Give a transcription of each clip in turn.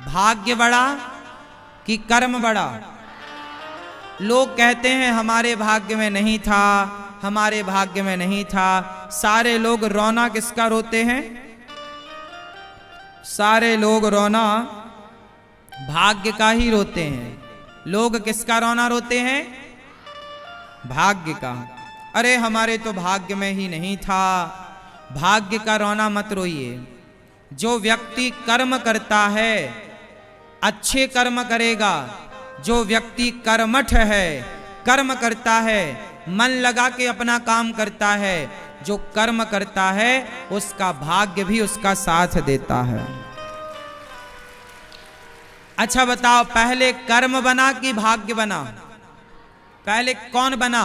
भाग्य बड़ा कि कर्म बड़ा? लोग कहते हैं हमारे भाग्य में नहीं था, हमारे भाग्य में नहीं था। सारे लोग रोना किसका रोते हैं? सारे लोग रोना भाग्य का ही रोते हैं। लोग किसका रोना रोते हैं? भाग्य का। अरे हमारे तो भाग्य में ही नहीं था। भाग्य का रोना मत रोइए। जो व्यक्ति कर्म करता है, अच्छे कर्म करेगा, जो व्यक्ति कर्मठ है, कर्म करता है, मन लगा के अपना काम करता है, जो कर्म करता है उसका भाग्य भी उसका साथ देता है। अच्छा बताओ, पहले कर्म बना कि भाग्य बना? पहले कौन बना?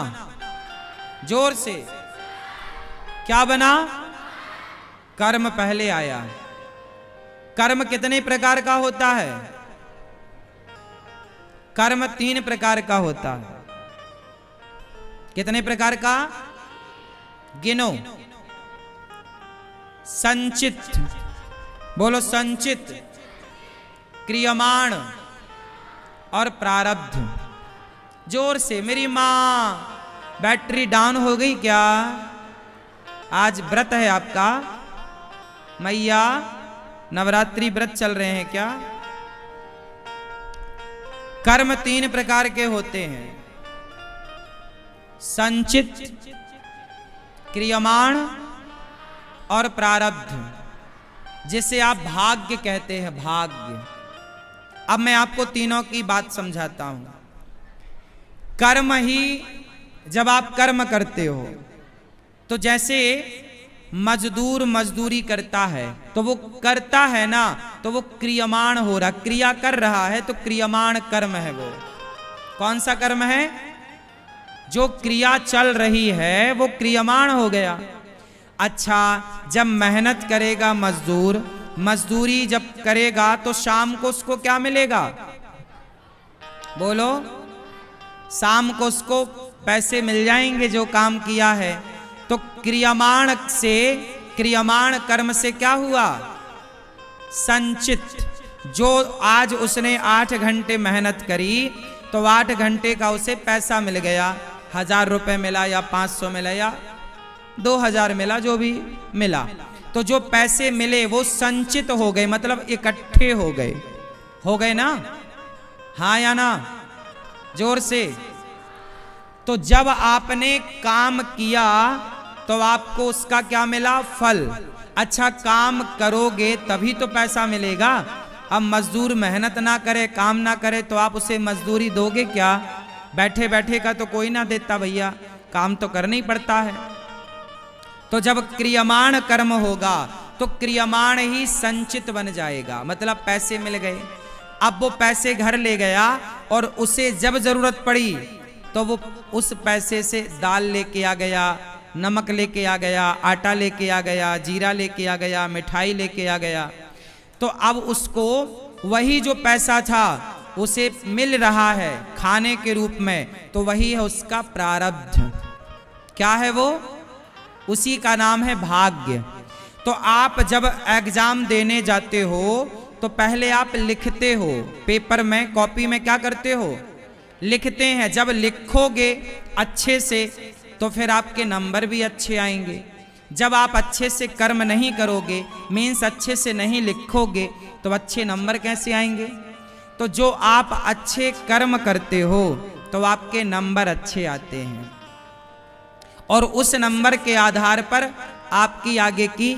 जोर से क्या बना? कर्म पहले आया। कर्म कितने प्रकार का होता है? कर्म 3 प्रकार का होता है। कितने प्रकार का? गिनो। संचित, बोलो संचित, क्रियमाण और प्रारब्ध। जोर से। मेरी मां बैटरी डाउन हो गई क्या? आज व्रत है आपका? मैया नवरात्रि व्रत चल रहे हैं क्या? कर्म 3 प्रकार के होते हैं, संचित, क्रियमाण और प्रारब्ध, जिसे आप भाग्य कहते हैं। भाग्य। अब मैं आपको तीनों की बात समझाता हूं। कर्म ही, जब आप कर्म करते हो तो जैसे मजदूर मजदूरी करता है तो वो करता है ना, तो वो क्रियमाण हो रहा, क्रिया कर रहा है, तो क्रियमाण कर्म है। वो कौन सा कर्म है? जो क्रिया चल रही है वो क्रियमाण हो गया। अच्छा, जब मेहनत करेगा मजदूर, मजदूरी जब करेगा तो शाम को उसको क्या मिलेगा? बोलो। शाम को उसको पैसे मिल जाएंगे जो काम किया है। तो क्रियमाण से, क्रियमाण कर्म से क्या हुआ? संचित। जो आज उसने 8 घंटे मेहनत करी तो 8 घंटे का उसे पैसा मिल गया। 1000 रुपए मिला या 500 मिला या 2000 मिला, जो भी मिला। तो जो पैसे मिले वो संचित हो गए, मतलब इकट्ठे हो गए। हो गए ना? हाँ या ना? जोर से। तो जब आपने काम किया तो आपको उसका क्या मिला? फल। अच्छा, काम करोगे तभी तो पैसा मिलेगा। अब मजदूर मेहनत ना करे, काम ना करे, तो आप उसे मजदूरी दोगे क्या? बैठे बैठे का तो कोई ना देता भैया, काम तो करना ही पड़ता है। तो जब क्रियमाण कर्म होगा तो क्रियमाण ही संचित बन जाएगा, मतलब पैसे मिल गए। अब वो पैसे घर ले गया और उसे जब जरूरत पड़ी तो वो उस पैसे से दाल लेके आ गया, नमक लेके आ गया, आटा लेके आ गया, जीरा लेके आ गया, मिठाई लेके आ गया। तो अब उसको वही जो पैसा था उसे मिल रहा है खाने के रूप में, तो वही है उसका प्रारब्ध। क्या है वो? उसी का नाम है भाग्य। तो आप जब एग्जाम देने जाते हो तो पहले आप लिखते हो, पेपर में, कॉपी में क्या करते हो? लिखते हैं। जब लिखोगे अच्छे से तो फिर आपके नंबर भी अच्छे आएंगे। जब आप अच्छे से कर्म नहीं करोगे, मीन्स अच्छे से नहीं लिखोगे, तो अच्छे नंबर कैसे आएंगे? तो जो आप अच्छे कर्म करते हो तो आपके नंबर अच्छे आते हैं, और उस नंबर के आधार पर आपकी आगे की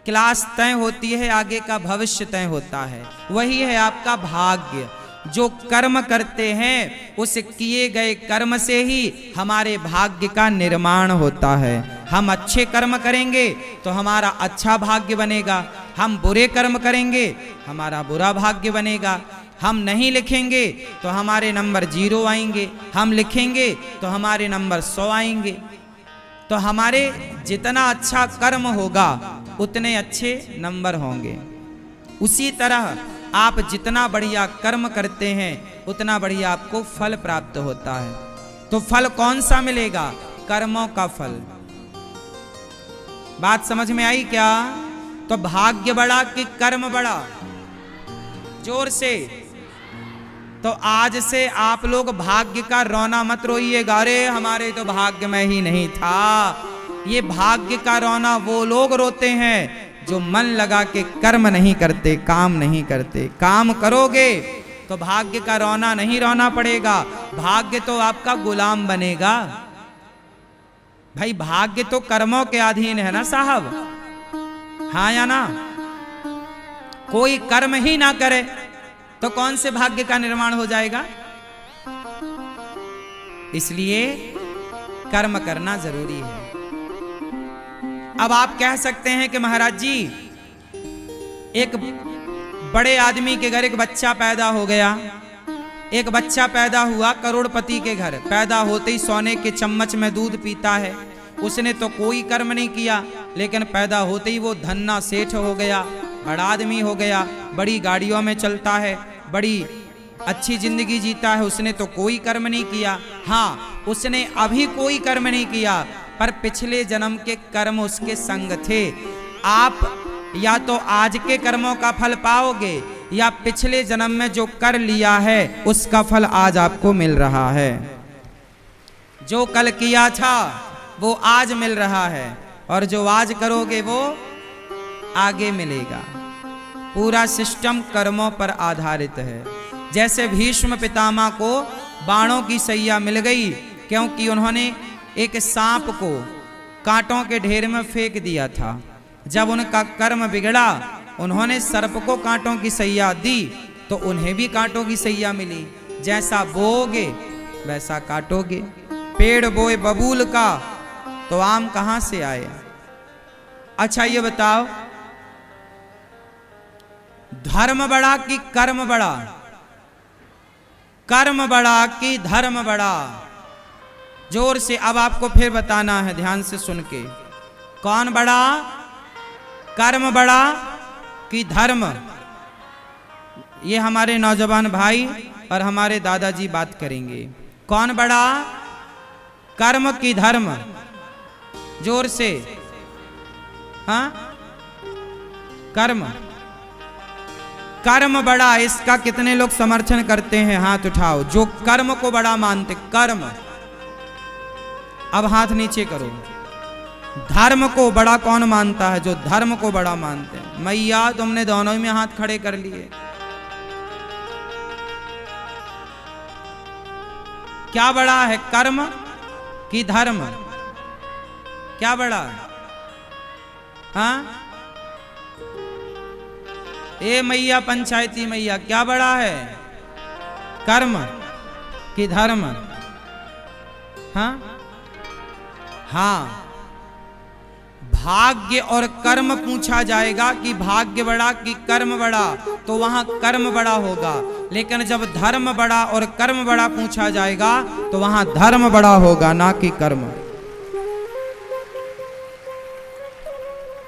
क्लास तय होती है, आगे का भविष्य तय होता है। वही है आपका भाग्य। जो कर्म करते हैं उस किए गए कर्म से ही हमारे भाग्य का निर्माण होता है। हम अच्छे कर्म करेंगे तो हमारा अच्छा भाग्य बनेगा, हम बुरे कर्म करेंगे हमारा बुरा भाग्य बनेगा। हम नहीं लिखेंगे तो हमारे नंबर 0 आएंगे, हम लिखेंगे तो हमारे नंबर 100 आएंगे। तो हमारे जितना अच्छा कर्म होगा उतने अच्छे नंबर होंगे। उसी तरह आप जितना बढ़िया कर्म करते हैं उतना बढ़िया आपको फल प्राप्त होता है। तो फल कौन सा मिलेगा? कर्मों का फल। बात समझ में आई क्या? तो भाग्य बड़ा कि कर्म बड़ा? जोर से। तो आज से आप लोग भाग्य का रोना मत रोइएगा, अरे हमारे तो भाग्य में ही नहीं था। ये भाग्य का रोना वो लोग रोते हैं जो मन लगा के कर्म नहीं करते, काम नहीं करते। काम करोगे तो भाग्य का रोना नहीं रोना पड़ेगा, भाग्य तो आपका गुलाम बनेगा। भाई भाग्य तो कर्मों के अधीन है ना साहब, हाँ या ना? कोई कर्म ही ना करे तो कौन से भाग्य का निर्माण हो जाएगा? इसलिए कर्म करना जरूरी है। अब आप कह सकते हैं कि महाराज जी, एक बड़े आदमी के घर एक बच्चा पैदा हो गया। एक बच्चा पैदा हुआ करोड़पति के घर, पैदा होते ही सोने के चम्मच में दूध पीता है। उसने तो कोई कर्म नहीं किया, लेकिन पैदा होते ही वो धन्ना सेठ हो गया, बड़ा आदमी हो गया, बड़ी गाड़ियों में चलता है, बड़ी अच्छी जिंदगी जीता है। उसने तो कोई कर्म नहीं किया। हाँ, उसने अभी कोई कर्म नहीं किया, पर पिछले जन्म के कर्म उसके संग थे। आप या तो आज के कर्मों का फल पाओगे, या पिछले जन्म में जो कर लिया है उसका फल आज आपको मिल रहा है। जो कल किया था वो आज मिल रहा है, और जो आज करोगे वो आगे मिलेगा। पूरा सिस्टम कर्मों पर आधारित है। जैसे भीष्म पितामह को बाणों की सैया मिल गई, क्योंकि उन्होंने एक सांप को कांटों के ढेर में फेंक दिया था। जब उनका कर्म बिगड़ा, उन्होंने सर्प को कांटों की सैया दी, तो उन्हें भी कांटों की सैया मिली। जैसा बोओगे वैसा काटोगे। पेड़ बोए बबूल का तो आम कहां से आए? अच्छा ये बताओ, धर्म बड़ा कि कर्म बड़ा? कर्म बड़ा कि धर्म बड़ा? जोर से अब आपको फिर बताना है, ध्यान से सुन के। कौन बड़ा? कर्म बड़ा कि धर्म? ये हमारे नौजवान भाई और हमारे दादाजी बात करेंगे। कौन बड़ा, कर्म की धर्म? जोर से। हाँ, कर्म। कर्म बड़ा, इसका कितने लोग समर्थन करते हैं? हाथ उठाओ जो कर्म को बड़ा मानते। कर्म, अब हाथ नीचे करो। धर्म को बड़ा कौन मानता है? जो धर्म को बड़ा मानते हैं। मैया तुमने दोनों में हाथ खड़े कर लिए। क्या बड़ा है, कर्म कि धर्म? क्या बड़ा है? हाँ, ए मैया पंचायती मैया, क्या बड़ा है, कर्म कि धर्म? हाँ हाँ, भाग्य और कर्म पूछा जाएगा कि भाग्य बड़ा कि कर्म बड़ा, तो वहां कर्म बड़ा होगा। लेकिन जब धर्म बड़ा और कर्म बड़ा पूछा जाएगा तो वहां धर्म बड़ा होगा, ना कि कर्म।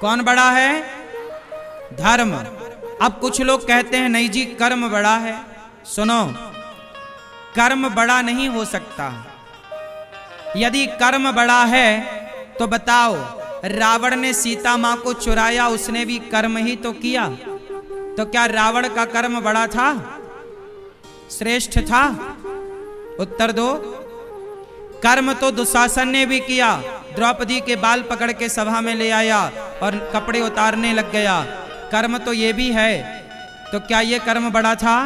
कौन बड़ा है? धर्म। अब कुछ लोग कहते हैं नहीं जी कर्म बड़ा है। सुनो, कर्म बड़ा नहीं हो सकता। यदि कर्म बड़ा है तो बताओ, रावण ने सीता मां को चुराया, उसने भी कर्म ही तो किया। तो क्या रावण का कर्म बड़ा था, श्रेष्ठ था? उत्तर दो। कर्म तो दुशासन ने भी किया, द्रौपदी के बाल पकड़ के सभा में ले आया और कपड़े उतारने लग गया। कर्म तो ये भी है। तो क्या ये कर्म बड़ा था?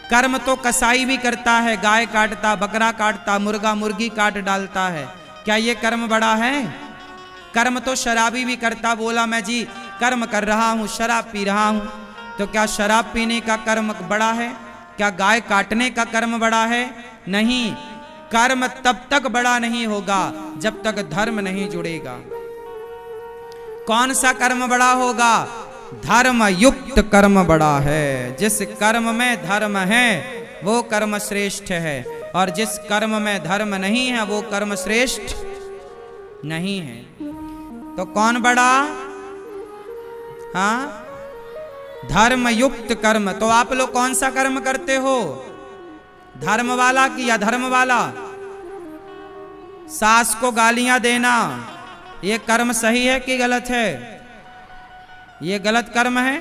कर्म तो कसाई भी करता है, गाय काटता, बकरा काटता, मुर्गा मुर्गी काट डालता है। क्या ये कर्म बड़ा है? कर्म तो शराबी भी करता, बोला मैं जी कर्म कर रहा हूं, शराब पी रहा हूं। तो क्या शराब पीने का कर्म बड़ा है? क्या गाय काटने का कर्म बड़ा है? नहीं। कर्म तब तक बड़ा नहीं होगा जब तक धर्म नहीं जुड़ेगा। कौन सा कर्म बड़ा होगा? धर्म युक्त कर्म बड़ा है। जिस कर्म में धर्म है वो कर्म श्रेष्ठ है, और जिस कर्म में धर्म नहीं है वो कर्म श्रेष्ठ नहीं है। तो कौन बड़ा? हाँ, धर्म युक्त कर्म। तो आप लोग कौन सा कर्म करते हो, धर्म वाला कि अधर्म वाला? सास को गालियां देना ये कर्म सही है कि गलत है? ये गलत कर्म है।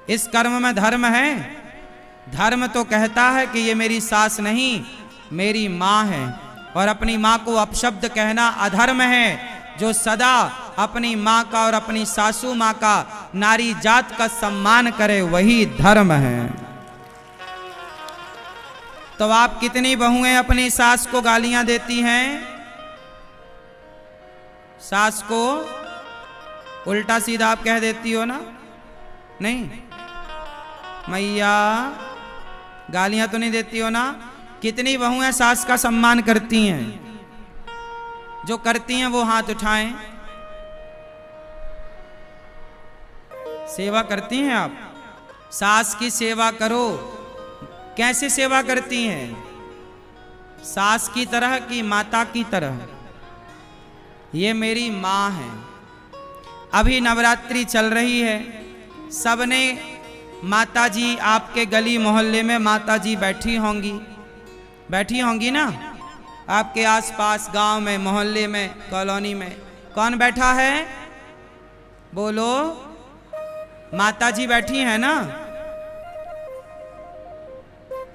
इस कर्म में धर्म है? धर्म तो कहता है कि ये मेरी सास नहीं, मेरी माँ है, और अपनी माँ को अपशब्द कहना अधर्म है। जो सदा अपनी माँ का और अपनी सासू माँ का, नारी जात का सम्मान करे, वही धर्म है। तो आप कितनी बहुएं अपनी सास को गालियां देती हैं? सास को उल्टा सीधा आप कह देती हो ना? नहीं, मैया गालियां तो नहीं देती हो ना? कितनी बहुएं सास का सम्मान करती हैं? जो करती हैं वो हाथ उठाएं। सेवा करती हैं आप? सास की सेवा करो। कैसे सेवा करती हैं? सास की तरह कि माता की तरह? ये मेरी माँ है। अभी नवरात्रि चल रही है, सबने माताजी, आपके गली मोहल्ले में माताजी बैठी होंगी ना? आपके आसपास गांव में, मोहल्ले में, कॉलोनी में कौन बैठा है? बोलो, माताजी बैठी है ना?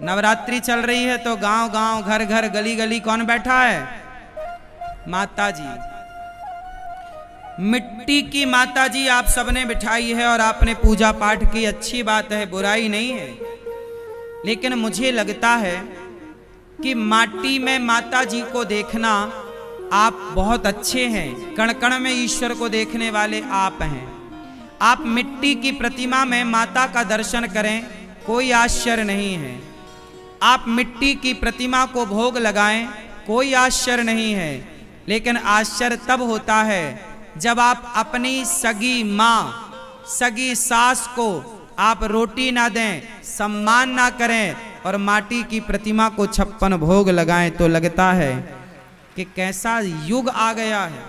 नवरात्रि चल रही है तो गांव गांव, घर घर, गली गली कौन बैठा है? माताजी। मिट्टी की माताजी आप सबने बिठाई है और आपने पूजा पाठ की, अच्छी बात है, बुराई नहीं है। लेकिन मुझे लगता है कि माटी में माताजी को देखना आप बहुत अच्छे हैं। कण कण में ईश्वर को देखने वाले आप हैं। आप मिट्टी की प्रतिमा में माता का दर्शन करें, कोई आश्चर्य नहीं है। आप मिट्टी की प्रतिमा को भोग लगाएं, कोई आश्चर्य नहीं है। लेकिन आश्चर्य तब होता है जब आप अपनी सगी माँ, सगी सास को आप रोटी ना दें, सम्मान ना करें और माटी की प्रतिमा को 56 भोग लगाएं, तो लगता है कि कैसा युग आ गया है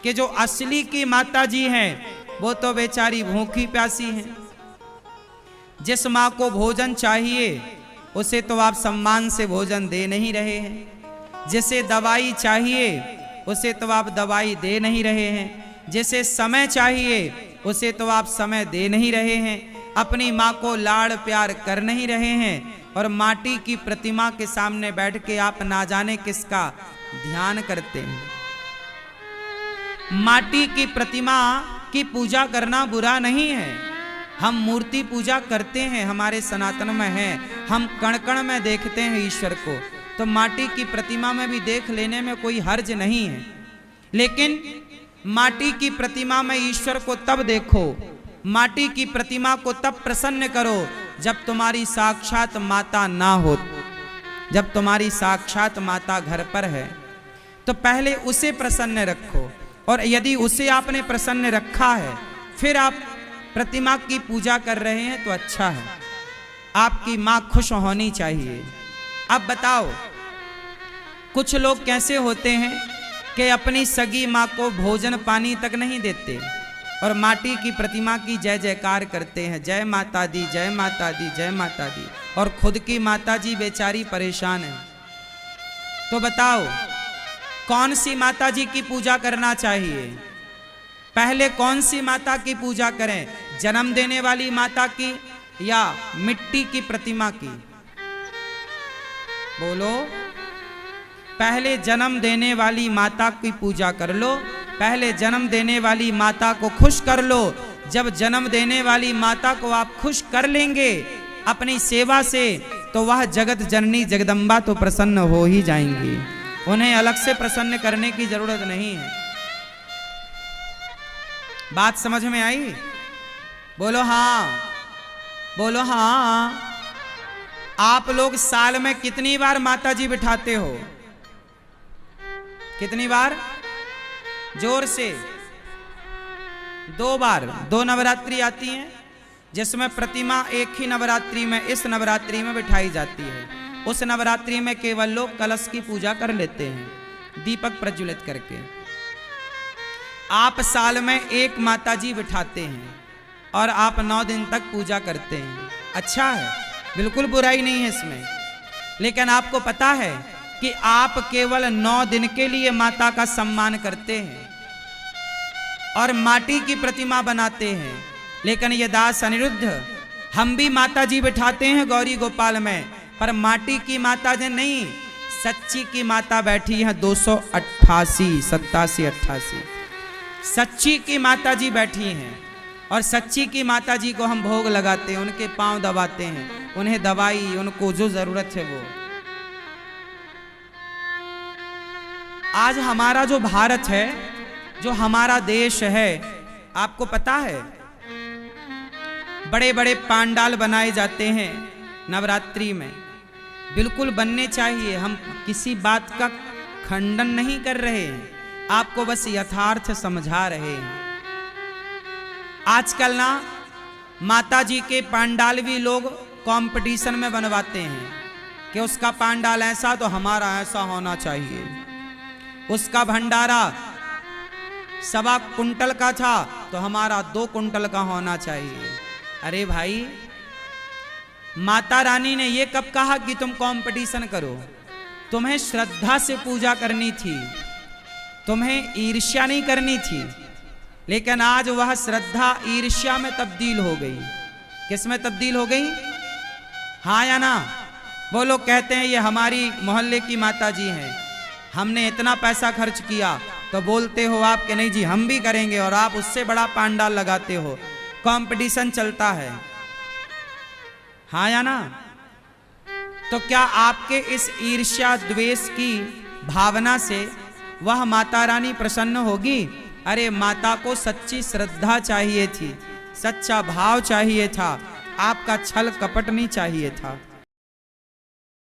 कि जो असली की माताजी हैं वो तो बेचारी भूखी प्यासी हैं। जिस माँ को भोजन चाहिए उसे तो आप सम्मान से भोजन दे नहीं रहे हैं। जिसे दवाई चाहिए उसे तो आप दवाई दे नहीं रहे हैं। जिसे समय चाहिए उसे तो आप समय दे नहीं रहे हैं। अपनी माँ को लाड़ प्यार कर नहीं रहे हैं और माटी की प्रतिमा के सामने बैठ के आप ना जाने किसका ध्यान करते हैं। माटी की प्रतिमा की पूजा करना बुरा नहीं है। हम मूर्ति पूजा करते हैं, हमारे सनातन में है। हम कण कण में देखते हैं ईश्वर को, तो माटी की प्रतिमा में भी देख लेने में कोई हर्ज नहीं है। लेकिन माटी की प्रतिमा में ईश्वर को तब देखो, माटी की प्रतिमा को तब प्रसन्न करो जब तुम्हारी साक्षात माता ना हो। जब तुम्हारी साक्षात माता घर पर है तो पहले उसे प्रसन्न रखो, और यदि उसे आपने प्रसन्न रखा है फिर आप प्रतिमा की पूजा कर रहे हैं तो अच्छा है। आपकी माँ खुश होनी चाहिए। अब बताओ, कुछ लोग कैसे होते हैं कि अपनी सगी माँ को भोजन पानी तक नहीं देते और माटी की प्रतिमा की जय जयकार करते हैं, जय माता दी, जय माता दी, जय माता दी, और खुद की माता जी बेचारी परेशान है। तो बताओ, कौन सी माता जी की पूजा करना चाहिए? पहले कौन सी माता की पूजा करें? जन्म देने वाली माता की या मिट्टी की प्रतिमा की? बोलो। पहले जन्म देने वाली माता की पूजा कर लो। पहले जन्म देने वाली माता को खुश कर लो। जब जन्म देने वाली माता को आप खुश कर लेंगे अपनी सेवा से, तो वह जगत जननी जगदम्बा तो प्रसन्न हो ही जाएंगी। उन्हें अलग से प्रसन्न करने की जरूरत नहीं है। बात समझ में आई? बोलो हाँ, बोलो हाँ। आप लोग साल में कितनी बार माता जी बिठाते हो? कितनी बार? जोर से। 2 बार। 2 नवरात्रि आती हैं जिसमें प्रतिमा एक ही नवरात्रि में, इस नवरात्रि में बिठाई जाती है। उस नवरात्रि में केवल लोग कलश की पूजा कर लेते हैं, दीपक प्रज्वलित करके। आप साल में 1 माता जी बिठाते हैं और आप 9 दिन तक पूजा करते हैं। अच्छा है, बिल्कुल बुराई नहीं है इसमें। लेकिन आपको पता है कि आप केवल 9 दिन के लिए माता का सम्मान करते हैं और माटी की प्रतिमा बनाते हैं। लेकिन ये दास अनिरुद्ध हम भी माता जी बिठाते हैं गौरी गोपाल में, पर माटी की माता जी नहीं, सच्ची की माता बैठी है 288, 87, 88 सच्ची की माता जी बैठी हैं। और सच्ची की माता जी को हम भोग लगाते हैं, उनके पांव दबाते हैं, उन्हें दवाई, उनको जो जरूरत है वो। आज हमारा जो भारत है, जो हमारा देश है, आपको पता है बड़े बड़े पांडाल बनाए जाते हैं नवरात्रि में, बिल्कुल बनने चाहिए। हम किसी बात का खंडन नहीं कर रहे हैं, आपको बस यथार्थ समझा रहे हैं। आजकल ना माता जी के पांडाल भी लोग कंपटीशन में बनवाते हैं कि उसका पांडाल ऐसा तो हमारा ऐसा होना चाहिए, उसका भंडारा 1.25 कुंटल का था तो हमारा 2 कुंटल का होना चाहिए। अरे भाई, माता रानी ने ये कब कहा कि तुम कंपटीशन करो? तुम्हें श्रद्धा से पूजा करनी थी, तुम्हें ईर्ष्या नहीं करनी थी। लेकिन आज वह श्रद्धा ईर्ष्या में तब्दील हो गई। किस में तब्दील हो गई? हाँ या ना? वो लोग कहते हैं ये हमारी मोहल्ले की माता जी हैं, हमने इतना पैसा खर्च किया, तो बोलते हो आप कि नहीं जी हम भी करेंगे, और आप उससे बड़ा पांडाल लगाते हो। कंपटीशन चलता है, हाँ या ना? तो क्या आपके इस ईर्ष्या द्वेष की भावना से वह माता रानी प्रसन्न होगी? अरे माता को सच्ची श्रद्धा चाहिए थी, सच्चा भाव चाहिए था, आपका छल कपट नहीं चाहिए था।